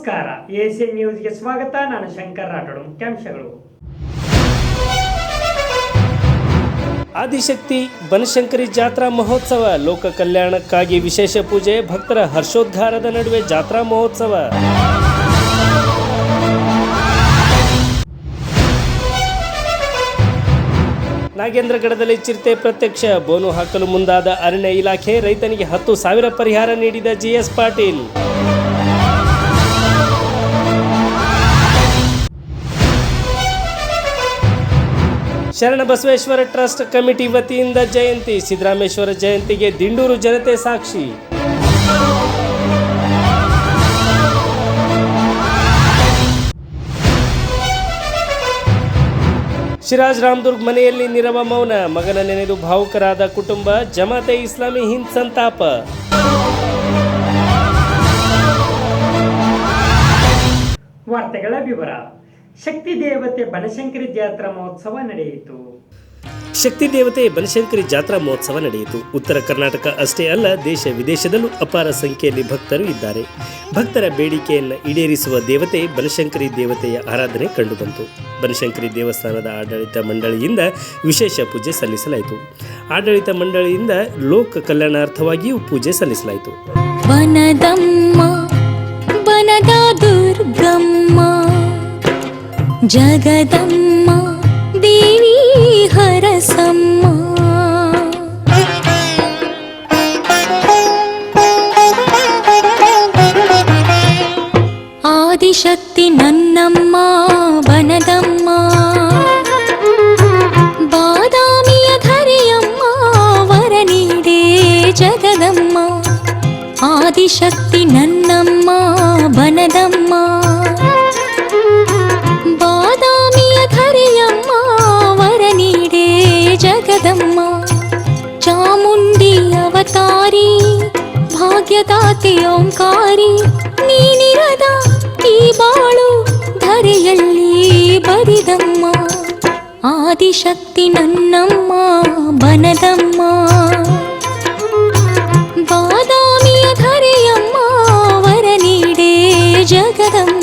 ನಮಸ್ಕಾರ, ಎಸಿಎನ್ ನ್ಯೂಸ್ಗೆ ಸ್ವಾಗತ. ನಾನು ಶಂಕರ್ ರಾಠೋಡ್. ಮುಖ್ಯಾಂಶಗಳು: ಆದಿಶಕ್ತಿ ಬನಶಂಕರಿ ಜಾತ್ರಾ ಮಹೋತ್ಸವ, ಲೋಕ ಕಲ್ಯಾಣಕ್ಕಾಗಿ ವಿಶೇಷ ಪೂಜೆ, ಭಕ್ತರ ಹರ್ಷೋದ್ಗಾರದ ನಡುವೆ ಜಾತ್ರಾ ಮಹೋತ್ಸವ. ನಾಗೇಂದ್ರಗಡದಲ್ಲಿ ಚಿರತೆ ಪ್ರತ್ಯಕ್ಷ, ಬೋನು ಹಾಕಲು ಮುಂದಾದ ಅರಣ್ಯ ಇಲಾಖೆ, ರೈತನಿಗೆ 10,000 ಪರಿಹಾರ ನೀಡಿದ GS Patil. Sharanabasaveshwara trust committee ವತಿಯಿಂದ ಜಯಂತಿ, ಸಿದ್ದರಾಮೇಶ್ವರ ಜಯಂತಿಗೆ ದಿಂಡೂರು ಜನತೆ ಸಾಕ್ಷಿ. ಶಿರಾಜ್ ರಾಮದುರ್ಗ್ ಮನೆಯಲ್ಲಿ ನೀರವ ಮೌನ, ಮಗನ ನೆನೆದು ಭಾವುಕರಾದ ಕುಟುಂಬ, ಜಮಾತೆ ಇಸ್ಲಾಮಿ ಹಿಂದ್ ಸಂತಾಪ. ವಾರ್ತೆಗಳ ವಿವರ. ಶಕ್ತಿ ದೇವತೆ ಬನಶಂಕರಿ ಜಾತ್ರಾ ಮಹೋತ್ಸವ ನಡೆಯಿತು. ಶಕ್ತಿ ದೇವತೆ ಬನಶಂಕರಿ ಜಾತ್ರಾ ಮಹೋತ್ಸವ ನಡೆಯಿತು. ಉತ್ತರ ಕರ್ನಾಟಕ ಅಷ್ಟೇ ಅಲ್ಲ, ದೇಶ ವಿದೇಶದಲ್ಲೂ ಅಪಾರ ಸಂಖ್ಯೆಯಲ್ಲಿ ಭಕ್ತರು ಇದ್ದಾರೆ. ಭಕ್ತರ ಬೇಡಿಕೆಯನ್ನು ಈಡೇರಿಸುವ ದೇವತೆ ಬನಶಂಕರಿ ದೇವತೆಯ ಆರಾಧನೆ ಕಂಡುಬಂತು. ಬನಶಂಕರಿ ದೇವಸ್ಥಾನದ ಆಡಳಿತ ಮಂಡಳಿಯಿಂದ ವಿಶೇಷ ಪೂಜೆ ಸಲ್ಲಿಸಲಾಯಿತು. ಆಡಳಿತ ಮಂಡಳಿಯಿಂದ ಲೋಕ ಕಲ್ಯಾಣಾರ್ಥವಾಗಿಯೂ ಪೂಜೆ ಸಲ್ಲಿಸಲಾಯಿತು. ವನದ ದುರ್ಗಮ್ಮ ಜಗದಮ್ಮ ದೇವಿ ಹರಸಮ್ಮ, ಆದಿಶಕ್ತಿ ನನ್ನಮ್ಮ ವನದಮ್ಮ, ಬಾದಾಮಿಯ ಧರೆಯಮ್ಮ ವರ ನೀಡೆ ಜಗದಮ್ಮ, ಆದಿಶಕ್ತಿ ನನ್ನಮ್ಮ ವನದಮ್ಮ, ಬಾದಾಮಿಯ ಧರೆಯಮ್ಮ ವರ ನೀಡೆ ಜಗದಮ್ಮ, ಚಾಮುಂಡಿ ಅವತಾರಿ ಭಾಗ್ಯದಾತೆ ಓಂಕಾರಿ, ನೀನಿರದ ಈ ಬಾಳು ಧರೆಯಲ್ಲಿ ಬರಿದಮ್ಮ, ಆದಿಶಕ್ತಿ ನನ್ನಮ್ಮ ವನದಮ್ಮ, ಬಾದಾಮಿಯ ಧರೆಯಮ್ಮ ವರ ನೀಡೆ ಜಗದಮ್ಮ.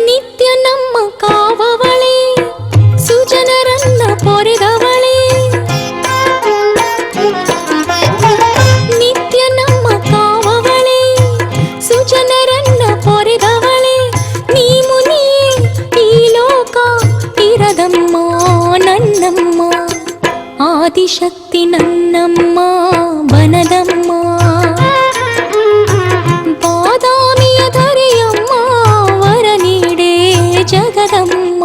ನಿತ್ಯ ನಮ್ಮ ಕಾವವಳೆ, ಸುಜನರನ್ನ ಪೊರೆದವಳೆ, ನಿತ್ಯ ನಮ್ಮ ಕಾವವಳೆ, ಸುಜನರನ್ನ ಪೊರೆದವಳೆ, ನೀ ಮುನಿಯೇ ಈ ಲೋಕ ಇರದಮ್ಮ ನನ್ನಮ್ಮ, ಆದಿಶಕ್ತಿ ನನ್ನಮ್ಮ ವನದಮ್ಮ, ಬಾದಾಮಿಯ ಧರೆಯಮ್ಮ ವರ ನೀಡೆ ಜಗದಮ್ಮ.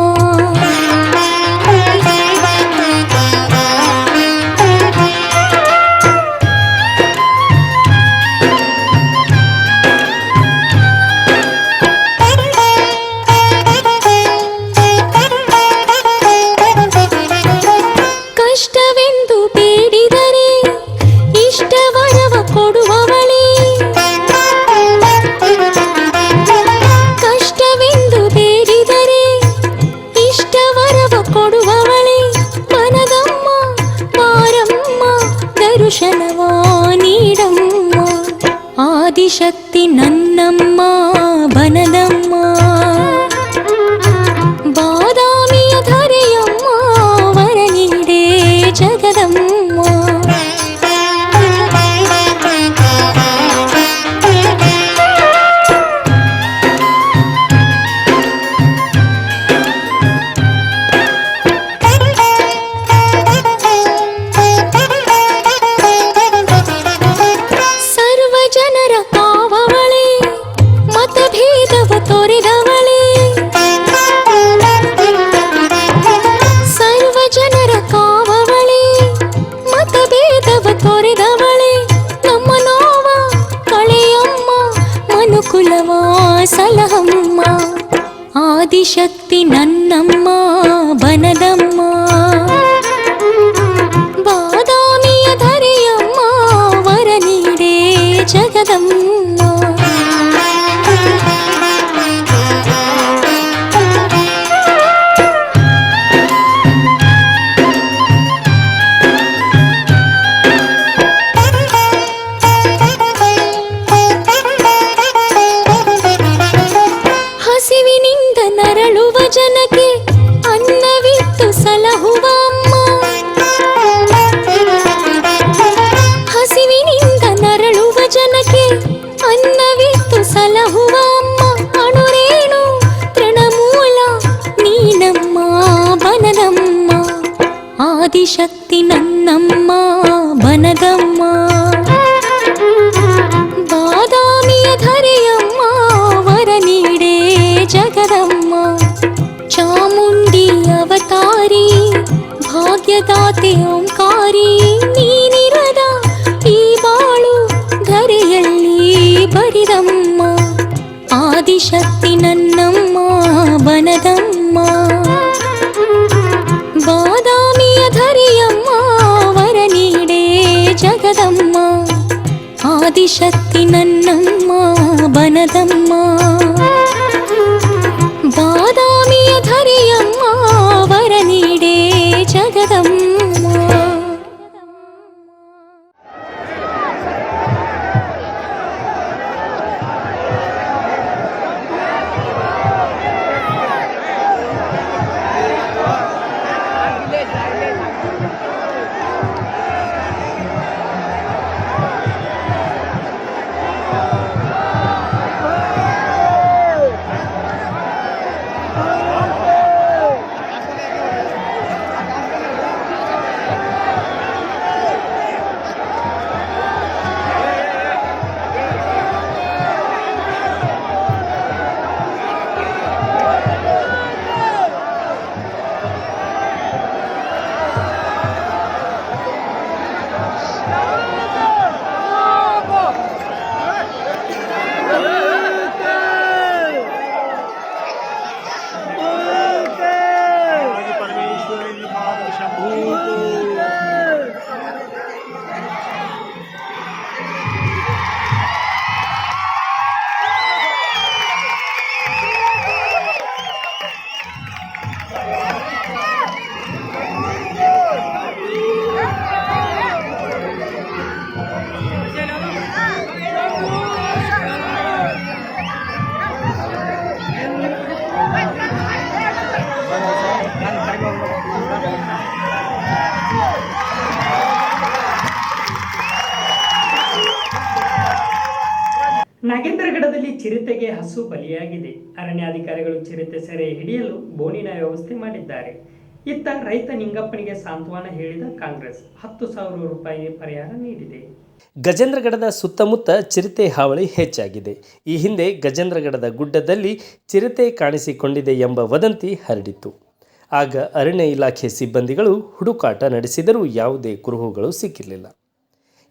ಕಷ್ಟವೆಂದು ಬೇಡಿದರೆ ಇಷ್ಟವರವ ಕೊಡುವವಳೇ, ಕಷ್ಟವೆಂದು ಬೇಡಿದರೆ ಇಷ್ಟವರವ ಕೊಡುವವಳೇ, ವನದಮ್ಮ ಮಾರಮ್ಮ ದರುಶನವ ನೀಡಮ್ಮ, ಆದಿಶಕ್ತಿ ನನ್ನಮ್ಮ ವನದಮ್ಮ, ಬಾದಾಮಿಯ ಧರೆಯಮ್ಮ ವರ ನೀಡೆ ಜಗದಮ್ಮ. ಸರ್ವ ಜನರ ಕಾವವಳೆ, ಮತಭೇದವ ತೊರೆದವಳೆ, ಸರ್ವ ಜನರ ಕಾವವಳೆ, ಮತಭೇದವ ತೊರೆದವಳೆ, ನಮ್ಮ ನೋವ ಕಳೆಯಮ್ಮ ಮನುಕುಲವ ಸಲಹಮ್ಮ, ಆದಿಶಕ್ತಿ ನನ್ನಮ್ಮ ವನದಮ್ಮ, ಬಾದಾಮಿಯ ಧರೆಯಮ್ಮ ವರ ನೀಡೆ ಜಗದಮ್ಮ. ಸಲಹುವ ಅಮ್ಮ ಅಣುರೇಣು ತೃಣಮೂಲ ನೀನಮ್ಮ ಬನದಮ್ಮ ಆದಿಶಕ್ತಿ ನನ್ನಮ್ಮ ಬನದಮ್ಮ ಬಾದಾಮಿಯ ಧರೆಯಮ್ಮ ವರ ನೀಡೇ ಜಗದಮ್ಮ ಚಾಮುಂಡಿ ಅವತಾರಿ ಭಾಗ್ಯದಾತೆ ಓಂಕಾರಿ ನೀನಿರದ ಈ ಬಾಳು ಧರೆಯಲ್ಲಿ ಬರಿದಮ್ಮ ಆದಿಶಕ್ತಿ ನನ್ನಮ್ಮ ಬನದಮ್ಮ ಬಾದಾಮಿಯ ಧರೆಯಮ್ಮ ವರ ನೀಡೇ ಜಗದಮ್ಮ ಆದಿಶಕ್ತಿ ನನ್ನಮ್ಮ ಬನದಮ್ಮ ಬಾದಾಮಿಯ ಧರೆಯಮ್ಮ ವರ ನೀಡೇ ಜಗದಮ್ಮ. ನಾಗೇಂದ್ರಗಡದಲ್ಲಿ ಚಿರತೆಗೆ ಹಸು ಬಲಿಯಾಗಿದೆ. ಅರಣ್ಯಾಧಿಕಾರಿಗಳು ಚಿರತೆ ಸೆರೆ ಹಿಡಿಯಲು ಬೋನಿನ ವ್ಯವಸ್ಥೆ ಮಾಡಿದ್ದಾರೆ. ಇತ್ತ ರೈತ ನಿಂಗಪ್ಪನಿಗೆ ಸಾಂತ್ವನ ಹೇಳಿದ ಕಾಂಗ್ರೆಸ್ 10,000 ರೂಪಾಯಿ ಪರಿಹಾರ ನೀಡಿದೆ. ಗಜೇಂದ್ರಗಡದ ಸುತ್ತಮುತ್ತ ಚಿರತೆ ಹಾವಳಿ ಹೆಚ್ಚಾಗಿದೆ. ಈ ಹಿಂದೆ ಗಜೇಂದ್ರಗಡದ ಗುಡ್ಡದಲ್ಲಿ ಚಿರತೆ ಕಾಣಿಸಿಕೊಂಡಿದೆ ಎಂಬ ವದಂತಿ ಹರಡಿತ್ತು. ಆಗ ಅರಣ್ಯ ಇಲಾಖೆ ಸಿಬ್ಬಂದಿಗಳು ಹುಡುಕಾಟ ನಡೆಸಿದರೂ ಯಾವುದೇ ಕುರುಹುಗಳು ಸಿಕ್ಕಿರಲಿಲ್ಲ.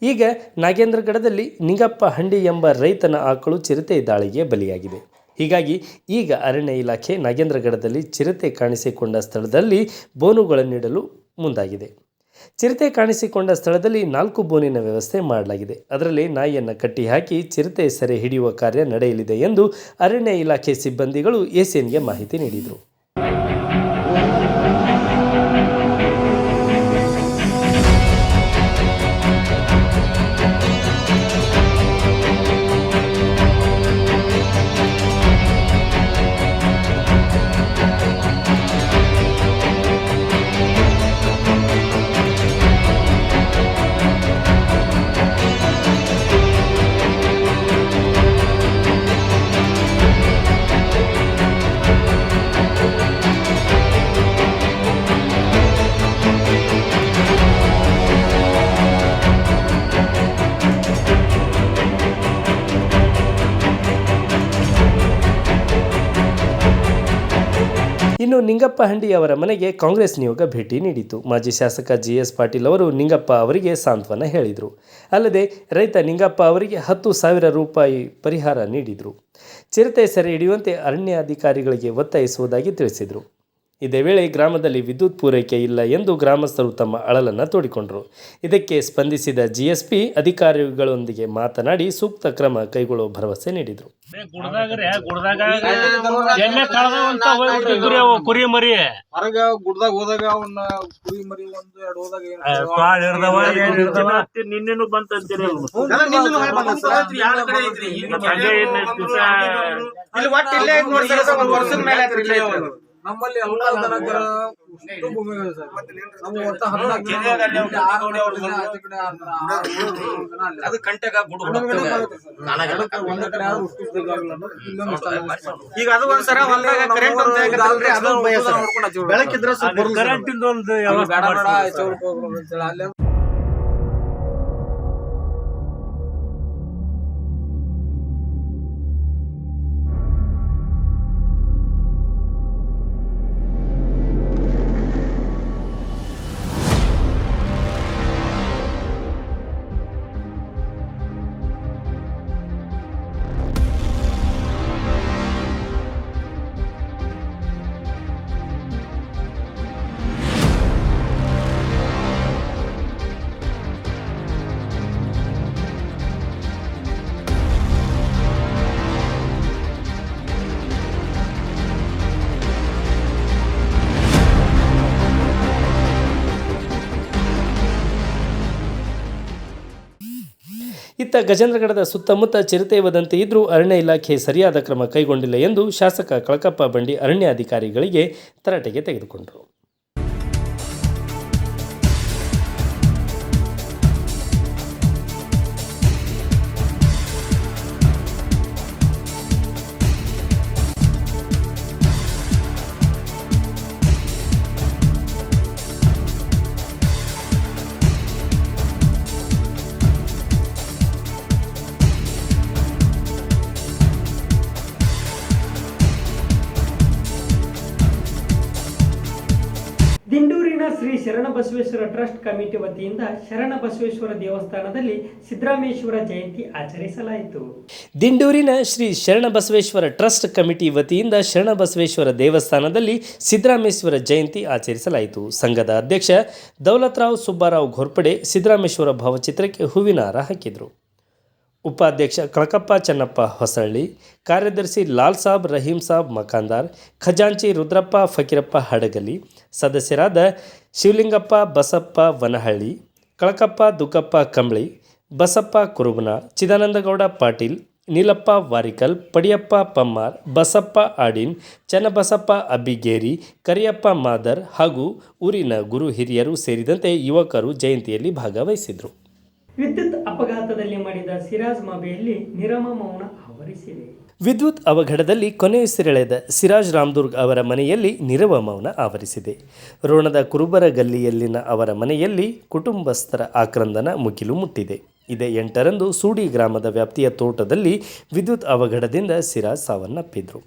ಈಗ ನಾಗೇಂದ್ರಗಡದಲ್ಲಿ ನಿಂಗಪ್ಪ ಹಂಡಿ ಎಂಬ ರೈತನ ಆಕಳು ಚಿರತೆ ದಾಳಿಗೆ ಬಲಿಯಾಗಿದೆ. ಹೀಗಾಗಿ ಈಗ ಅರಣ್ಯ ಇಲಾಖೆ ನಾಗೇಂದ್ರಗಡದಲ್ಲಿ ಚಿರತೆ ಕಾಣಿಸಿಕೊಂಡ ಸ್ಥಳದಲ್ಲಿ ಬೋನುಗಳನ್ನಿಡಲು ಮುಂದಾಗಿದೆ. ಚಿರತೆ ಕಾಣಿಸಿಕೊಂಡ ಸ್ಥಳದಲ್ಲಿ 4 ಬೋನಿನ ವ್ಯವಸ್ಥೆ ಮಾಡಲಾಗಿದೆ. ಅದರಲ್ಲಿ ನಾಯಿಯನ್ನು ಕಟ್ಟಿ ಹಾಕಿ ಚಿರತೆ ಸೆರೆ ಹಿಡಿಯುವ ಕಾರ್ಯ ನಡೆಯಲಿದೆ ಎಂದು ಅರಣ್ಯ ಇಲಾಖೆ ಸಿಬ್ಬಂದಿಗಳು ಎಸಿಎನ್ಗೆ ಮಾಹಿತಿ ನೀಡಿದರು. ಇನ್ನು ನಿಂಗಪ್ಪ ಹಂಡಿ ಅವರ ಮನೆಗೆ ಕಾಂಗ್ರೆಸ್ ನಿಯೋಗ ಭೇಟಿ ನೀಡಿತು. ಮಾಜಿ ಶಾಸಕ GS ಪಾಟೀಲ್ ಅವರು ನಿಂಗಪ್ಪ ಅವರಿಗೆ ಸಾಂತ್ವನ ಹೇಳಿದರು. ಅಲ್ಲದೆ ರೈತ ನಿಂಗಪ್ಪ ಅವರಿಗೆ 10,000 ರೂಪಾಯಿ ಪರಿಹಾರ ನೀಡಿದರು. ಚಿರತೆ ಸೆರೆ ಹಿಡಿಯುವಂತೆ ಅರಣ್ಯಾಧಿಕಾರಿಗಳಿಗೆ ಒತ್ತಾಯಿಸುವುದಾಗಿ ತಿಳಿಸಿದರು. ಇದೇ ವೇಳೆ ಗ್ರಾಮದಲ್ಲಿ ವಿದ್ಯುತ್ ಪೂರೈಕೆ ಇಲ್ಲ ಎಂದು ಗ್ರಾಮಸ್ಥರು ತಮ್ಮ ಅಳಲನ್ನು ತೋಡಿಕೊಂಡರು. ಇದಕ್ಕೆ ಸ್ಪಂದಿಸಿದ GSP ಅಧಿಕಾರಿಗಳೊಂದಿಗೆ ಮಾತನಾಡಿ ಸೂಕ್ತ ಕ್ರಮ ಕೈಗೊಳ್ಳುವ ಭರವಸೆ ನೀಡಿದರು. ಕುರಿ ಮರಿ ಹೊರಗ ಗುಡ್ದಾಗ ಹೋದಾಗ ಅವನ್ನ ಕುರಿ ಮರಿ 1-2 ಹೋದಾಗ ನಿನ್ನೆನು ಬಂತಂತೀರಿ ಇಲ್ಲಿ ಒಟ್ಟು ಇಲ್ಲೇ ನೋಡಿ ವರ್ಷದ ಮೇಲೆ ನಮ್ಮಲ್ಲಿ ಎಲ್ಲ ದನಕರ ಉಷ್ಟು ಭೂಮಿ ಇದೆ ಸರ್. ನಾವು ಒಟ್ಟ 14 ಜನ ಅದು ಕಂಟೆಗ ಬಿಡು ಒಂದ್ ಕಡೆ ಯಾರು ಉಷ್ಟು ಬೇಕಾಗಿಲ್ಲ ಅಂದ್ರೆ ಇನ್ನೊಂದು ಸ್ಥಳ ಈಗ ಅದು ಒಂದ್ಸರ ಹೊಲದಾಗ ಕರೆಂಟ್ ಅಂತ ಹೇಳಕತ್ತಲ್ರಿ ಅದು ಭಯ ಸರ್. ಬೆಳಕಿದ್ರೆ ಸ್ವಲ್ಪ ಬರುದು ಕರೆಂಟ್ ಇಂದ ಒಂದು ಬೇಡ ವ್ಯವಸ್ಥೆ ಬೇಡ ಮಾಡ್ಸಿ. ಚೌಕ ಹೋಗ್ಬೇಕು ಅಂತೇಳಿ ಅಲ್ಲೇ ಇತ್ತ ಗಜೇಂದ್ರಗಡದ ಸುತ್ತಮುತ್ತ ಚಿರತೆ ವದಂತಿ ಇದ್ದರೂ ಅರಣ್ಯ ಇಲಾಖೆ ಸರಿಯಾದ ಕ್ರಮ ಕೈಗೊಂಡಿಲ್ಲ ಎಂದು ಶಾಸಕ ಕಳಕಪ್ಪ ಬಂಡಿ ಅರಣ್ಯಾಧಿಕಾರಿಗಳಿಗೆ ತರಾಟೆಗೆ ತೆಗೆದುಕೊಂಡರು. ದಿಂಡೂರಿನ ಶ್ರೀ ಶರಣಬಸವೇಶ್ವರ ಟ್ರಸ್ಟ್ ಕಮಿಟಿ ವತಿಯಿಂದ ಶರಣಬಸವೇಶ್ವರ ದೇವಸ್ಥಾನದಲ್ಲಿ ಸಿದ್ದರಾಮೇಶ್ವರ ಜಯಂತಿ ಆಚರಿಸಲಾಯಿತು. ದಿಂಡೂರಿನ ಶ್ರೀ ಶರಣಬಸವೇಶ್ವರ ಟ್ರಸ್ಟ್ ಕಮಿಟಿ ವತಿಯಿಂದ ಶರಣಬಸವೇಶ್ವರ ದೇವಸ್ಥಾನದಲ್ಲಿ ಸಿದ್ದರಾಮೇಶ್ವರ ಜಯಂತಿ ಆಚರಿಸಲಾಯಿತು. ಸಂಘದ ಅಧ್ಯಕ್ಷ ದೌಲತ್ರಾವ್ ಸುಬ್ಬಾರಾವ್ ಘೋರ್ಪಡೆ ಸಿದ್ದರಾಮೇಶ್ವರ ಭಾವಚಿತ್ರಕ್ಕೆ ಹೂವಿನ ಹಾರ ಹಾಕಿದರು. ಉಪಾಧ್ಯಕ್ಷ ಕಳಕಪ್ಪ ಚನ್ನಪ್ಪ ಹೊಸಳ್ಳಿ, ಕಾರ್ಯದರ್ಶಿ ಲಾಲ್ ಸಾಬ್ ರಹೀಂ ಸಾಬ್ ಮಕಾಂದಾರ್, ಖಜಾಂಚಿ ರುದ್ರಪ್ಪ ಫಕೀರಪ್ಪ ಹಡಗಲಿ, ಸದಸ್ಯರಾದ ಶಿವಲಿಂಗಪ್ಪ ಬಸಪ್ಪ ವನಹಳ್ಳಿ, ಕಳಕಪ್ಪ ದುಗ್ಗಪ್ಪ ಕಂಬಳಿ, ಬಸಪ್ಪ ಕುರುಬನ, ಚಿದಾನಂದಗೌಡ ಪಾಟೀಲ್, ನೀಲಪ್ಪ ವಾರಿಕಲ್, ಪಡಿಯಪ್ಪ ಪಮ್ಮಾರ್, ಬಸಪ್ಪ ಆಡಿನ್, ಚನ್ನಬಸಪ್ಪ ಅಬ್ಬಿಗೇರಿ, ಕರಿಯಪ್ಪ ಮಾದರ್ ಹಾಗೂ ಊರಿನ ಗುರು ಹಿರಿಯರು ಸೇರಿದಂತೆ ಯುವಕರು ಜಯಂತಿಯಲ್ಲಿ ಭಾಗವಹಿಸಿದರು. ವಿದ್ಯುತ್ ಅಪಘಾತದಲ್ಲಿ ಮಾಡಿದ ಸಿರಾಜ್ ಮಾಬೆಯಲ್ಲಿ ನಿರಮ ಮೌನ ಆವರಿಸಿದೆ. ವಿದ್ಯುತ್ ಅವಘಡದಲ್ಲಿ ಕೊನೆಯುಸಿರೆಳೆದ ಸಿರಾಜ್ ರಾಮದುರ್ಗ್ ಅವರ ಮನೆಯಲ್ಲಿ ನಿರವ ಮೌನ ಆವರಿಸಿದೆ. ರೋಣದ ಕುರುಬರ ಗಲ್ಲಿಯಲ್ಲಿನ ಅವರ ಮನೆಯಲ್ಲಿ ಕುಟುಂಬಸ್ಥರ ಆಕ್ರಂದನ ಮುಗಿಲು ಮುಟ್ಟಿದೆ. ಇದೇ 8ರಂದು ಸೂಡಿ ಗ್ರಾಮದ ವ್ಯಾಪ್ತಿಯ ತೋಟದಲ್ಲಿ ವಿದ್ಯುತ್ ಅವಘಡದಿಂದ ಸಿರಾಜ್ ಸಾವನ್ನಪ್ಪಿದ್ರು.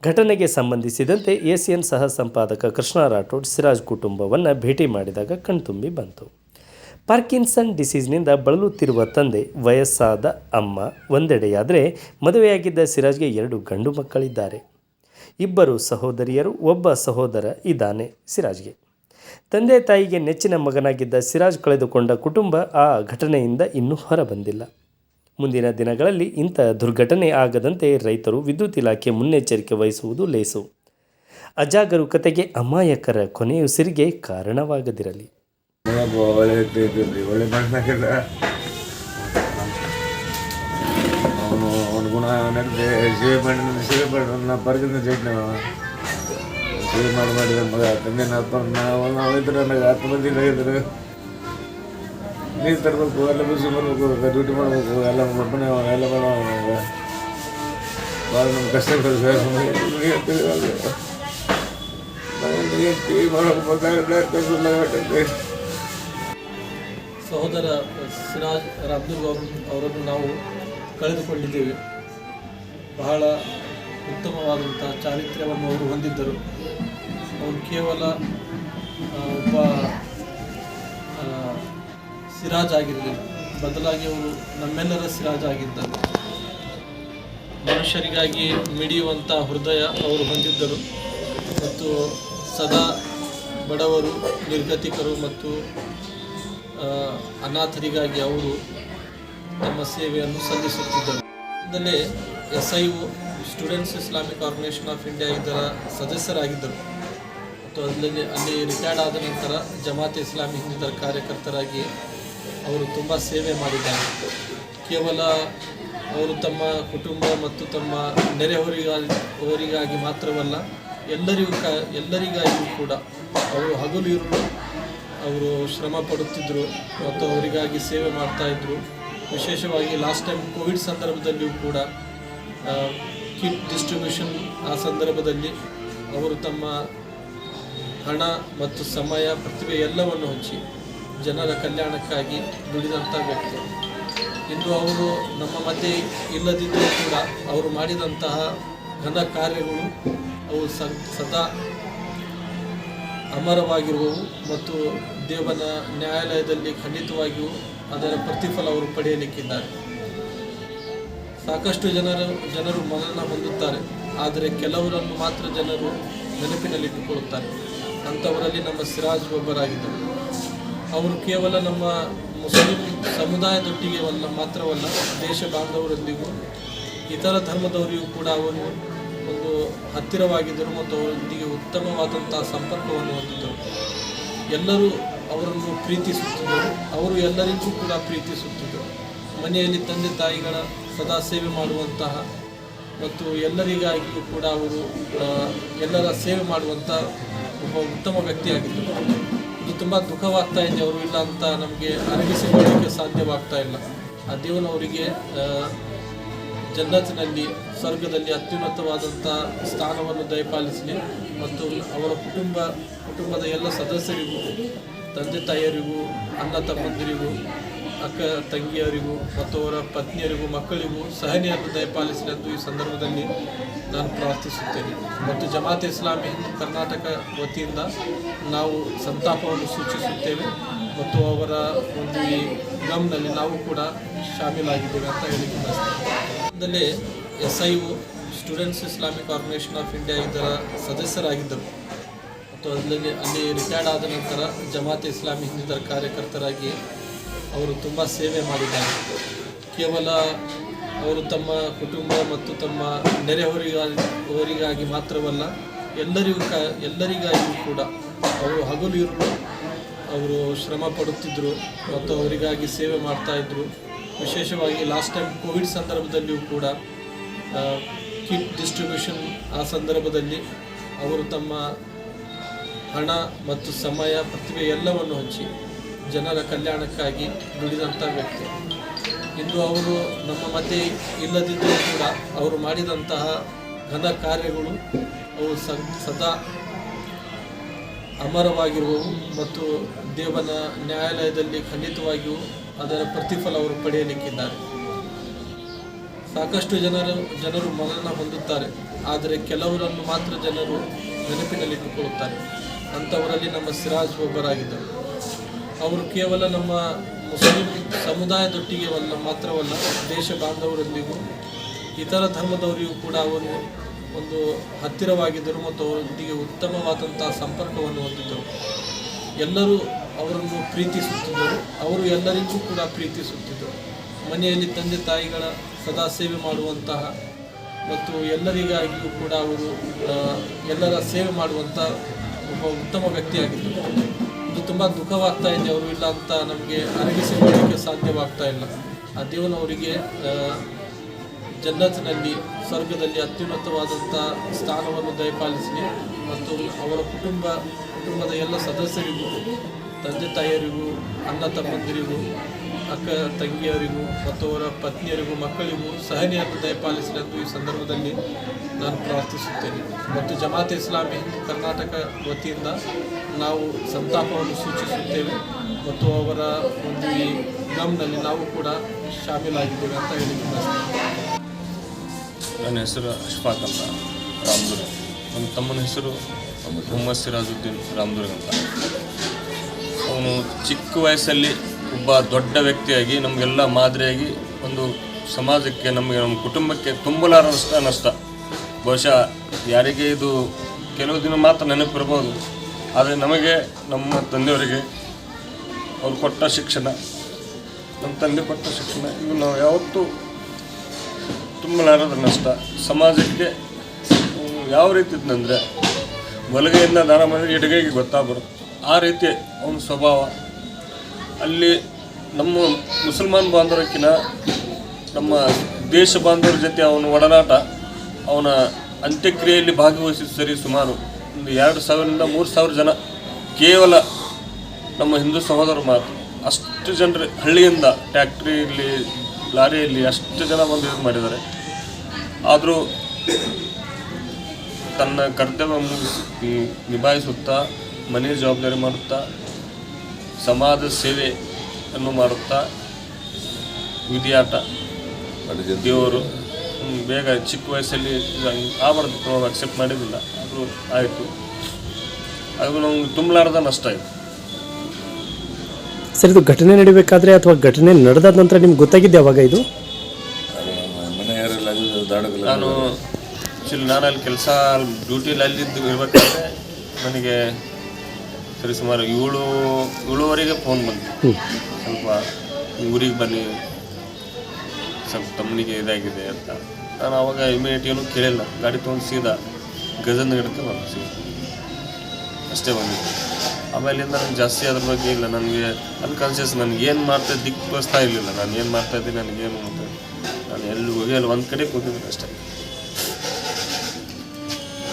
ಘಟನೆಗೆ ಸಂಬಂಧಿಸಿದಂತೆ ಎಸಿಎನ್ ಸಹ ಸಂಪಾದಕ ಕೃಷ್ಣ ರಾಠೋಡ್ ಸಿರಾಜ್ ಕುಟುಂಬವನ್ನು ಭೇಟಿ ಮಾಡಿದಾಗ ಕಣ್ತುಂಬಿ ಬಂತು. ಪಾರ್ಕಿನ್ಸನ್ ಡಿಸೀಸ್ನಿಂದ ಬಳಲುತ್ತಿರುವ ತಂದೆ, ವಯಸ್ಸಾದ ಅಮ್ಮ ಒಂದೆಡೆಯಾದರೆ ಮದುವೆಯಾಗಿದ್ದ ಸಿರಾಜ್ಗೆ 2 ಗಂಡು ಮಕ್ಕಳಿದ್ದಾರೆ. 2 ಸಹೋದರಿಯರು, ಒಬ್ಬ ಸಹೋದರ ಇದ್ದಾನೆ ಸಿರಾಜ್ಗೆ. ತಂದೆ ತಾಯಿಗೆ ನೆಚ್ಚಿನ ಮಗನಾಗಿದ್ದ ಸಿರಾಜ್ ಕಳೆದುಕೊಂಡ ಕುಟುಂಬ ಆ ಘಟನೆಯಿಂದ ಇನ್ನೂ ಹೊರಬಂದಿಲ್ಲ. ಮುಂದಿನ ದಿನಗಳಲ್ಲಿ ಇಂಥ ದುರ್ಘಟನೆ ಆಗದಂತೆ ರೈತರು, ವಿದ್ಯುತ್ ಇಲಾಖೆ ಮುನ್ನೆಚ್ಚರಿಕೆ ವಹಿಸುವುದು ಲೇಸು. ಅಜಾಗರೂಕತೆಗೆ ಅಮಾಯಕರ ಕೊನೆಯುಸಿರಿಗೆ ಕಾರಣವಾಗದಿರಲಿ. ಒಳ್ಳೆ ಮನುಷ್ಯನಾಗಿದ್ದ ಅವನ ಗುಣ ನಡೆದೆ ಸೇವೆ ಮಾಡಿ ಬರ್ಗಿಂದ ಜೈಟ್ ಸೇವೆ ಮಾಡಿ ಮಗ ತಂದೆ ನಾವಿದ್ರೆ ನನಗೆ 10 ಮಂದಿ ಇದ್ರು. ನೀರು ತರಬೇಕು, ಎಲ್ಲ ಬಿಸಿ ಬರ್ಬೇಕು, ಡ್ಯೂಟಿ ಮಾಡಬೇಕು, ಎಲ್ಲ ಮನೆ ಎಲ್ಲ ಮಾಡೋ ಭಾಳ ನಮ್ಗೆ ಕಷ್ಟ ಸಹೋದರ ಸಿರಾಜ್ ರಾಮದುರ್ಗ್ ಅವರನ್ನು ನಾವು ಕಳೆದುಕೊಂಡಿದ್ದೇವೆ. ಬಹಳ ಉತ್ತಮವಾದಂಥ ಚಾರಿತ್ರ್ಯವನ್ನು ಅವರು ಹೊಂದಿದ್ದರು. ಅವರು ಕೇವಲ ಒಬ್ಬ ಸಿರಾಜ್ ಆಗಿರಲಿಲ್ಲ, ಬದಲಾಗಿ ಅವರು ನಮ್ಮೆಲ್ಲರ ಸಿರಾಜ್ ಆಗಿದ್ದರು. ಮನುಷ್ಯರಿಗಾಗಿ ಮಿಡಿಯುವಂಥ ಹೃದಯ ಅವರು ಹೊಂದಿದ್ದರು ಮತ್ತು ಸದಾ ಬಡವರು, ನಿರ್ಗತಿಕರು ಮತ್ತು ಅನಾಥರಿಗಾಗಿ ಅವರು ತಮ್ಮ ಸೇವೆಯನ್ನು ಸಲ್ಲಿಸುತ್ತಿದ್ದರು. ಇದಲ್ಲೇ SIO students Islamic organisation of India ಇದರ ಸದಸ್ಯರಾಗಿದ್ದರು ಮತ್ತು ಅಲ್ಲಿ ರಿಟೈರ್ಡ್ ಆದ ನಂತರ ಜಮಾತ್ ಇಸ್ಲಾಮಿ ಹಿಂದಿನ ಕಾರ್ಯಕರ್ತರಾಗಿ ಅವರು ತುಂಬ ಸೇವೆ ಮಾಡಿದ್ದಾರೆ. ಕೇವಲ ಅವರು ತಮ್ಮ ಕುಟುಂಬ ಮತ್ತು ತಮ್ಮ ನೆರೆಹೊರಿಗಾಗಿ ಮಾತ್ರವಲ್ಲ, ಎಲ್ಲರಿಗಾಗಿಯೂ ಕೂಡ ಅವರು ಹಗಲು ಇರುಳು ಅವರು ಶ್ರಮ ಪಡುತ್ತಿದ್ದರು ಮತ್ತು ಅವರಿಗಾಗಿ ಸೇವೆ ಮಾಡ್ತಾಯಿದ್ರು. ವಿಶೇಷವಾಗಿ ಲಾಸ್ಟ್ ಟೈಮ್ ಕೋವಿಡ್ ಸಂದರ್ಭದಲ್ಲಿಯೂ ಕೂಡ ಕಿಟ್ ಡಿಸ್ಟ್ರಿಬ್ಯೂಷನ್ ಆ ಸಂದರ್ಭದಲ್ಲಿ ಅವರು ತಮ್ಮ ಹಣ ಮತ್ತು ಸಮಯ ಪ್ರತಿಭೆ ಎಲ್ಲವನ್ನು ಹಂಚಿ ಜನರ ಕಲ್ಯಾಣಕ್ಕಾಗಿ ದುಡಿದಂಥ ವ್ಯಕ್ತಿ. ಇಂದು ಅವರು ನಮ್ಮ ಮಧ್ಯೆ ಇಲ್ಲದಿದ್ದರೂ ಕೂಡ ಅವರು ಮಾಡಿದಂತಹ ಘನ ಕಾರ್ಯಗಳು ಅವು ಸದಾ ಅಮರವಾಗಿರುವವು ಮತ್ತು ದೇವನ ನ್ಯಾಯಾಲಯದಲ್ಲಿ ಖಂಡಿತವಾಗಿಯೂ ಅದರ ಪ್ರತಿಫಲ ಅವರು ಪಡೆಯಲಿಕ್ಕಿದ್ದಾರೆ. ಸಾಕಷ್ಟು ಜನರು ಮರಣ ಹೊಂದುತ್ತಾರೆ, ಆದರೆ ಕೆಲವರನ್ನು ಮಾತ್ರ ಜನರು ನೆನಪಿನಲ್ಲಿಟ್ಟುಕೊಳ್ಳುತ್ತಾರೆ. ಅಂಥವರಲ್ಲಿ ನಮ್ಮ ಸಿರಾಜ್ ಒಬ್ಬರಾಗಿದ್ದರು. ಅವರು ಕೇವಲ ನಮ್ಮ ಮುಸ್ಲಿಂ ಸಮುದಾಯದೊಟ್ಟಿಗೆ ಮಾತ್ರವಲ್ಲ, ದೇಶ ಬಾಂಧವರೊಂದಿಗೂ ಇತರ ಧರ್ಮದವರಿಗೂ ಕೂಡ ಅವರು ಒಂದು ಹತ್ತಿರವಾಗಿದ್ದರು ಮತ್ತು ಅವರೊಂದಿಗೆ ಉತ್ತಮವಾದಂಥ ಸಂಪರ್ಕವನ್ನು ಹೊಂದಿದ್ದರು. ಎಲ್ಲರೂ ಅವರನ್ನು ಪ್ರೀತಿಸುತ್ತಿದ್ದರು, ಅವರು ಎಲ್ಲರಿಗೂ ಕೂಡ ಪ್ರೀತಿಸುತ್ತಿದ್ದರು. ಮನೆಯಲ್ಲಿ ತಂದೆ ತಾಯಿಗಳ ಸದಾ ಸೇವೆ ಮಾಡುವಂತಹ ಮತ್ತು ಎಲ್ಲರಿಗಾಗಿಯೂ ಕೂಡ ಅವರು ಎಲ್ಲರ ಸೇವೆ ಮಾಡುವಂಥ ಒಬ್ಬ ಉತ್ತಮ ವ್ಯಕ್ತಿಯಾಗಿದ್ದರು. ಇದು ತುಂಬ ದುಃಖವಾಗ್ತಾ ಇದೆ, ಅವರು ಇಲ್ಲ ಅಂತ ನಮಗೆ ಅರಗಿಸಿಕೊಳ್ಳಲಿಕ್ಕೆ ಸಾಧ್ಯವಾಗ್ತಾ ಇಲ್ಲ. ಆ ದೇವನು ಅವರಿಗೆ ಜನ್ನತಿನಲ್ಲಿ ಸ್ವರ್ಗದಲ್ಲಿ ಅತ್ಯುನ್ನತವಾದಂಥ ಸ್ಥಾನವನ್ನು ದಯಪಾಲಿಸಲಿ ಮತ್ತು ಅವರ ಕುಟುಂಬದ ಎಲ್ಲ ಸದಸ್ಯರಿಗೂ, ತಂದೆ ತಾಯಿಯರಿಗೂ, ಅಣ್ಣ ತಮ್ಮಂದಿರಿಗೂ, ಅಕ್ಕ ತಂಗಿಯರಿಗೂ ಮತ್ತು ಅವರ ಪತ್ನಿಯರಿಗೂ, ಮಕ್ಕಳಿಗೂ ಸಹನೆಯನ್ನು ದಯಪಾಲಿಸಲಿ ಎಂದು ಈ ಸಂದರ್ಭದಲ್ಲಿ ನಾನು ಪ್ರಾರ್ಥಿಸುತ್ತೇನೆ. ಮತ್ತು ಜಮಾತ್ ಇಸ್ಲಾಮಿ ಹಿಂದೂ ಕರ್ನಾಟಕ ವತಿಯಿಂದ ನಾವು ಸಂತಾಪವನ್ನು ಸೂಚಿಸುತ್ತೇವೆ ಮತ್ತು ಅವರ ಒಂದು ಈ ಗಮ್ನಲ್ಲಿ ನಾವು ಕೂಡ ಶಾಮೀಲಾಗಿದ್ದೇವೆ ಅಂತ ಹೇಳಿಕ್ಕೆ ಬಯಸ್ತೇನೆ. SIO students Islamic organisation of India ಇದರ ಸದಸ್ಯರಾಗಿದ್ದರು ಮತ್ತು ಅಲ್ಲಿ ರಿಟೈರ್ಡ್ ಆದ ನಂತರ ಜಮಾತ್ ಇಸ್ಲಾಮಿ ಹಿಂದೂ ಕಾರ್ಯಕರ್ತರಾಗಿ ಅವರು ತುಂಬ ಸೇವೆ ಮಾಡಿದ್ದಾರೆ. ಕೇವಲ ಅವರು ತಮ್ಮ ಕುಟುಂಬ ಮತ್ತು ತಮ್ಮ ನೆರೆಹೊರೆಗಾಗಿ ಮಾತ್ರವಲ್ಲ, ಎಲ್ಲರಿಗಾಗಿಯೂ ಕೂಡ ಅವರು ಹಗಲು ಇರುಳು ಅವರು ಶ್ರಮ ಪಡುತ್ತಿದ್ದರು ಮತ್ತು ಅವರಿಗಾಗಿ ಸೇವೆ ಮಾಡ್ತಾಯಿದ್ರು. ವಿಶೇಷವಾಗಿ ಲಾಸ್ಟ್ ಟೈಮ್ ಕೋವಿಡ್ ಸಂದರ್ಭದಲ್ಲಿಯೂ ಕೂಡ ಕಿಟ್ ಡಿಸ್ಟ್ರಿಬ್ಯೂಷನ್ ಆ ಸಂದರ್ಭದಲ್ಲಿ ಅವರು ತಮ್ಮ ಹಣ ಮತ್ತು ಸಮಯ ಪ್ರತಿಭೆ ಎಲ್ಲವನ್ನು ಹಂಚಿ ಜನರ ಕಲ್ಯಾಣಕ್ಕಾಗಿ ದುಡಿದಂಥ ವ್ಯಕ್ತಿ. ಇಂದು ಅವರು ನಮ್ಮ ಮಧ್ಯೆ ಇಲ್ಲದಿದ್ದರೂ ಕೂಡ ಅವರು ಮಾಡಿದಂತಹ ಘನ ಕಾರ್ಯಗಳು ಅವು ಸದಾ ಅಮರವಾಗಿರುವವು ಮತ್ತು ದೇವನ ನ್ಯಾಯಾಲಯದಲ್ಲಿ ಖಂಡಿತವಾಗಿಯೂ ಅದರ ಪ್ರತಿಫಲ ಅವರು ಪಡೆಯಲಿಕ್ಕಿದ್ದಾರೆ. ಸಾಕಷ್ಟು ಜನರು ಮರಣ ಹೊಂದುತ್ತಾರೆ, ಆದರೆ ಕೆಲವರನ್ನು ಮಾತ್ರ ಜನರು ನೆನಪಿನಲ್ಲಿಟ್ಟುಕೊಳ್ಳುತ್ತಾರೆ. ಅಂಥವರಲ್ಲಿ ನಮ್ಮ ಸಿರಾಜ್ ಒಬ್ಬರಾಗಿದ್ದರು. ಅವರು ಕೇವಲ ನಮ್ಮ ಮುಸ್ಲಿಂ ಸಮುದಾಯದೊಟ್ಟಿಗೆ ಮಾತ್ರವಲ್ಲ, ದೇಶ ಬಾಂಧವರೊಂದಿಗೂ ಇತರ ಧರ್ಮದವರಿಗೂ ಕೂಡ ಅವರು ಒಂದು ಹತ್ತಿರವಾಗಿದ್ದರು ಮತ್ತು ಅವರೊಂದಿಗೆ ಉತ್ತಮವಾದಂಥ ಸಂಪರ್ಕವನ್ನು ಹೊಂದಿದ್ದರು. ಎಲ್ಲರೂ ಅವರನ್ನು ಪ್ರೀತಿಸುತ್ತಿದ್ದರು, ಅವರು ಎಲ್ಲರಿಗೂ ಕೂಡ ಪ್ರೀತಿಸುತ್ತಿದ್ದರು. ಮನೆಯಲ್ಲಿ ತಂದೆ ತಾಯಿಗಳ ಸದಾ ಸೇವೆ ಮಾಡುವಂತಹ ಮತ್ತು ಎಲ್ಲರಿಗಾಗಿಯೂ ಕೂಡ ಅವರು ಎಲ್ಲರ ಸೇವೆ ಮಾಡುವಂಥ ಒಬ್ಬ ಉತ್ತಮ ವ್ಯಕ್ತಿಯಾಗಿದ್ದರು. ಇದು ತುಂಬ ದುಃಖವಾಗ್ತಾ ಇದೆ, ಅವರು ಇಲ್ಲ ಅಂತ ನಮಗೆ ಅರಗಿಸಿಕೊಳ್ಳಲಿಕ್ಕೆ ಸಾಧ್ಯವಾಗ್ತಾ ಇಲ್ಲ. ಆ ದೇವನು ಅವರಿಗೆ ಜನ್ನತಿನಲ್ಲಿ ಸ್ವರ್ಗದಲ್ಲಿ ಅತ್ಯುನ್ನತವಾದಂಥ ಸ್ಥಾನವನ್ನು ದಯಪಾಲಿಸಲಿ ಮತ್ತು ಅವರ ಕುಟುಂಬದ ಎಲ್ಲ ಸದಸ್ಯರಿಗೂ, ತಂದೆ ತಾಯಿಯರಿಗೂ, ಅಣ್ಣ ತಮ್ಮಂದಿರಿಗೂ, ಅಕ್ಕ ತಂಗಿಯರಿಗೂ ಮತ್ತು ಅವರ ಪತ್ನಿಯರಿಗೂ, ಮಕ್ಕಳಿಗೂ ಸಹನೆಯನ್ನು ದಯಪಾಲಿಸಲಿ ಎಂದು ಈ ಸಂದರ್ಭದಲ್ಲಿ ನಾನು ಪ್ರಾರ್ಥಿಸುತ್ತೇನೆ. ಮತ್ತು ಜಮಾತ್ ಇಸ್ಲಾಮಿ ಹಿಂದೂ ಕರ್ನಾಟಕ ವತಿಯಿಂದ ನಾವು ಸಂತಾಪವನ್ನು ಸೂಚಿಸುತ್ತೇವೆ ಮತ್ತು ಅವರ ಒಂದು ಈ ಗಮ್ನಲ್ಲಿ ನಾವು ಕೂಡ ಶಾಮೀಲಾಗಿದ್ದೇವೆ ಅಂತ ಹೇಳಿಕ್ಕೆ ಬಯಸ್ತೇನೆ. ನನ್ನ ಹೆಸರು ಅಶ್ಫಾಕ್ ಅಂತ, ರಾಮದುರ್ಗ. ನನ್ನ ತಮ್ಮನ ಹೆಸರು ಮೊಹಮ್ಮದ್ ಸಿರಾಜುದ್ದೀನ್ ರಾಮದುರ್ಗ ಅಂತ. ಅವನು ಚಿಕ್ಕ ವಯಸ್ಸಲ್ಲಿ ಒಬ್ಬ ದೊಡ್ಡ ವ್ಯಕ್ತಿಯಾಗಿ ನಮಗೆಲ್ಲ ಮಾದರಿಯಾಗಿ ಒಂದು ಸಮಾಜಕ್ಕೆ, ನಮ್ಮ ಕುಟುಂಬಕ್ಕೆ ತುಂಬಲಾರದಷ್ಟು ನಷ್ಟ. ಬಹುಶಃ ಯಾರಿಗೆ ಇದು ಕೆಲವು ದಿನ ಮಾತ್ರ ನೆನಪಿರ್ಬೋದು, ಆದರೆ ನಮಗೆ, ನಮ್ಮ ತಂದೆಯವರಿಗೆ ಅವ್ರು ಕೊಟ್ಟ ಶಿಕ್ಷಣ, ನಮ್ಮ ತಂದೆ ಕೊಟ್ಟ ಶಿಕ್ಷಣ, ಇದು ನಾವು ಯಾವತ್ತೂ ತುಂಬಲಾರದ ನಷ್ಟ. ಸಮಾಜಕ್ಕೆ ಯಾವ ರೀತಿ ಇದ್ದಂದರೆ ಬಲಗೈಯಿಂದ ದಾನ ಮಾಡಿದ್ರೆ ಎಡಗೈಗೆ ಗೊತ್ತಾಗ್ಬಾರ್ದು, ಆ ರೀತಿ ಅವನ ಸ್ವಭಾವ. ಅಲ್ಲಿ ನಮ್ಮ ಮುಸಲ್ಮಾನ್ ಬಾಂಧವರಕ್ಕಿಂತ ನಮ್ಮ ದೇಶ ಬಾಂಧವರ ಜೊತೆ ಅವನ ಒಡನಾಟ, ಅವನ ಅಂತ್ಯಕ್ರಿಯೆಯಲ್ಲಿ ಭಾಗವಹಿಸಿದ ಸರಿ ಸುಮಾರು ಒಂದು 2,000ರಿಂದ 3,000 ಜನ ಕೇವಲ ನಮ್ಮ ಹಿಂದೂ ಸಹೋದರರು ಮಾತ್ರ. ಅಷ್ಟು ಜನರು ಹಳ್ಳಿಯಿಂದ ಟ್ಯಾಕ್ಟ್ರಿಯಲ್ಲಿ ಲಾರಿಯಲ್ಲಿ ಅಷ್ಟು ಜನ ಬಂದು ಇದು ಮಾಡಿದ್ದಾರೆ. ಆದರೂ ತನ್ನ ಕರ್ತವ್ಯ ನಿಭಾಯಿಸುತ್ತಾ ಮನೆ ಜವಾಬ್ದಾರಿ ಮಾಡುತ್ತಾ ಸಮಾಜ ಸೇವೆಯನ್ನು ಮಾಡುತ್ತಾ ವಿಧಿಯಾಟ ದೇವರು ಬೇಗ ಚಿಕ್ಕ ವಯಸ್ಸಲ್ಲಿ ಆಗಬಾರ್ದು ನಾವು ಅಕ್ಸೆಪ್ಟ್ ಮಾಡಿದ್ದಿಲ್ಲ. ಆದರೂ ಆಯಿತು. ಅದು ನಮ್ಗೆ ತುಂಬಲಾರ್ದ ನಷ್ಟ ಆಯಿತು. ಸರ್, ಇದು ಘಟನೆ ನಡಿಬೇಕಾದ್ರೆ ಅಥವಾ ಘಟನೆ ನಡೆದ ನಂತರ ನಿಮ್ಗೆ ಗೊತ್ತಾಗಿದ್ದೆ ಅವಾಗ ಇದು? ನಾನು ಆ್ಯಕ್ಚುಲಿ ನಾನು ಅಲ್ಲಿ ಕೆಲಸ ಡ್ಯೂಟಿಲಿ ಅಲ್ಲಿದ್ದು ಇರಬೇಕಾದ್ರೆ ನನಗೆ ಸರಿ ಸುಮಾರು 7:30 ಫೋನ್ ಬಂತು. ಸ್ವಲ್ಪ ಊರಿಗೆ ಬನ್ನಿ, ಸ್ವಲ್ಪ ತಮ್ಮನಿಗೆ ಇದಾಗಿದೆ ಅಂತ. ನಾನು ಆವಾಗ ಇಮಿಡಿಯೇಟ್ ಏನೂ ಕೇಳಿಲ್ಲ, ಗಾಡಿ ತೊಗೊಂಡು ಸೀದಾ ಗಜನ ಗಿಡಕ್ಕೆ ಬಂದು ಸೀದಾ ಅಷ್ಟೇ ಬಂದಿದ್ದು. ಆಮೇಲಿಂದ ನನಗೆ ಜಾಸ್ತಿ ಅದ್ರ ಬಗ್ಗೆ ಇಲ್ಲ, ನನಗೆ ಅನ್ಕಾನ್ಷಿಯಸ್, ನನಗೇನು ಮಾಡ್ತಾ ದಿಕ್ಕು ತೋರಿಸ್ತಾ ಇರಲಿಲ್ಲ. ನಾನು ಏನು ಮಾಡ್ತಾಯಿದ್ದೀನಿ, ನನಗೇನು ಅಂತ ನಾನು ಎಲ್ಲಿ ಹೋಗಿ ಅಲ್ಲಿ ಒಂದು ಕಡೆ ಕೂತಿದ್ದೀನಿ ಅಷ್ಟೇ.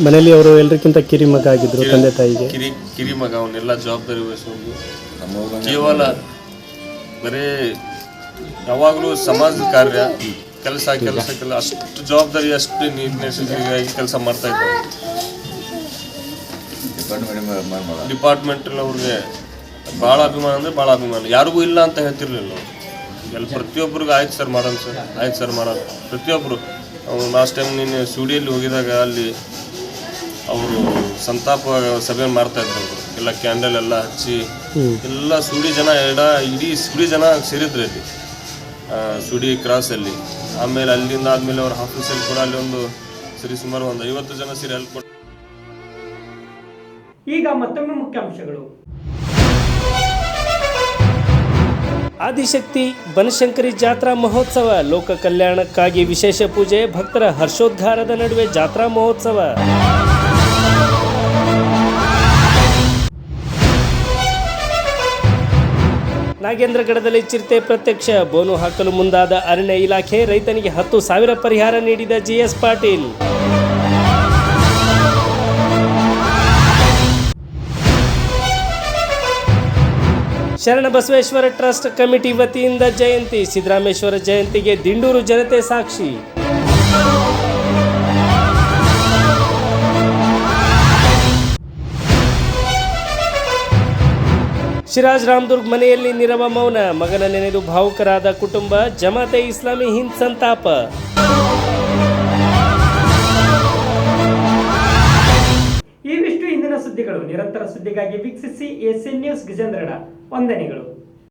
ಮನೆಯಲ್ಲಿ ಅವರು ಎಲ್ಲರಿಗಿಂತ ಕಿರಿ ಮಗ ಆಗಿದ್ರು, ತಂದೆ ತಾಯಿಗೆ ಕಿರಿ ಮಗ. ಅವನ್ನೆಲ್ಲ ಜವಾಬ್ದಾರಿ ವಹಿಸೋದು ಕೇವಲ ಬರೀ ಯಾವಾಗಲೂ ಸಮಾಜದ ಕಾರ್ಯ ಕೆಲಸಕ್ಕೆಲ್ಲ ಅಷ್ಟು ಜವಾಬ್ದಾರಿ, ಅಷ್ಟು ನೀಟ್ನೆಸ್ ಆಗಿ ಕೆಲಸ ಮಾಡ್ತಾ ಇದ್ದಾರೆ. ಡಿಪಾರ್ಟ್ಮೆಂಟಲ್ಲಿ ಅವ್ರಿಗೆ ಭಾಳ ಅಭಿಮಾನ ಅಂದರೆ ಭಾಳ ಅಭಿಮಾನ. ಯಾರಿಗೂ ಇಲ್ಲ ಅಂತ ಹೇಳ್ತಿರ್ಲಿಲ್ಲ ಎಲ್ಲ ಪ್ರತಿಯೊಬ್ಬರಿಗೂ ಆಯ್ತು ಸರ್ ಮಾಡೋಣ ಸರ್, ಆಯ್ತು ಸರ್ ಮಾಡೋಣ ಪ್ರತಿಯೊಬ್ಬರು. ಲಾಸ್ಟ್ ಟೈಮ್ ನೀನು ಸ್ಟುಡಿಯೋಲ್ಲಿ ಹೋಗಿದಾಗ ಅಲ್ಲಿ ಅವರು ಸಂತಾಪ ಸಭೆ ಮಾಡ್ತಾಯಿದ್ರು. ಅವರು ಎಲ್ಲ ಕ್ಯಾಂಡಲ್ ಎಲ್ಲ ಹಚ್ಚಿ ಎಲ್ಲ ಇಡೀ ಸುಡಿ ಜನ ಸೇರಿದ್ರು ಅಲ್ಲಿ ಸುಡಿ ಕ್ರಾಸಲ್ಲಿ. ಆಮೇಲೆ ಅಲ್ಲಿಂದ ಆದಮೇಲೆ ಅವ್ರ ಆಫೀಸಲ್ಲಿ ಕೂಡ ಅಲ್ಲಿ ಒಂದು ಸರಿ ಸುಮಾರು ಒಂದು 50 ಜನ ಸೇರಿ ಅಲ್ಲಿ ಕೊಟ್ಟು. ಈಗ ಮತ್ತೊಮ್ಮೆ ಮುಖ್ಯಾಂಶಗಳು. ಆದಿಶಕ್ತಿ ಬನಶಂಕರಿ ಜಾತ್ರಾ ಮಹೋತ್ಸವ, ಲೋಕ ಕಲ್ಯಾಣಕ್ಕಾಗಿ ವಿಶೇಷ ಪೂಜೆ, ಭಕ್ತರ ಹರ್ಷೋದ್ಗಾರದ ನಡುವೆ ಜಾತ್ರಾ ಮಹೋತ್ಸವ. ನಾಗೇಂದ್ರಗಡದಲ್ಲಿ ಚಿರತೆ ಪ್ರತ್ಯಕ್ಷ, ಬೋನು ಹಾಕಲು ಮುಂದಾದ ಅರಣ್ಯ ಇಲಾಖೆ, ರೈತನಿಗೆ 10,000 ಪರಿಹಾರ ನೀಡಿದ GS Patil. Sharanabasaveshwara trust committee ವತಿಯಿಂದ ಜಯಂತಿ, ಸಿದ್ದರಾಮೇಶ್ವರ ಜಯಂತಿಗೆ ದಿಂಡೂರು ಜನತೆ ಸಾಕ್ಷಿ. ಶಿರಾಜ್ ರಾಮದುರ್ಗ್ ಮನೆಯಲ್ಲಿ ನೀರವ ಮೌನ, ಮಗನ ನೆನೆದು ಭಾವುಕರಾದ ಕುಟುಂಬ, ಜಮಾತೆ ಇಸ್ಲಾಮಿ ಹಿಂದ್ ಸಂತಾಪ. ಇವಿಷ್ಟು ಇಂದಿನ ಸುದ್ದಿಗಳು. ನಿರಂತರ ಸುದ್ದಿಗಾಗಿ ವೀಕ್ಷಿಸಿ ACN ನ್ಯೂಸ್ ಗಜೇಂದ್ರಗಡ. ವಂದನೆಗಳು.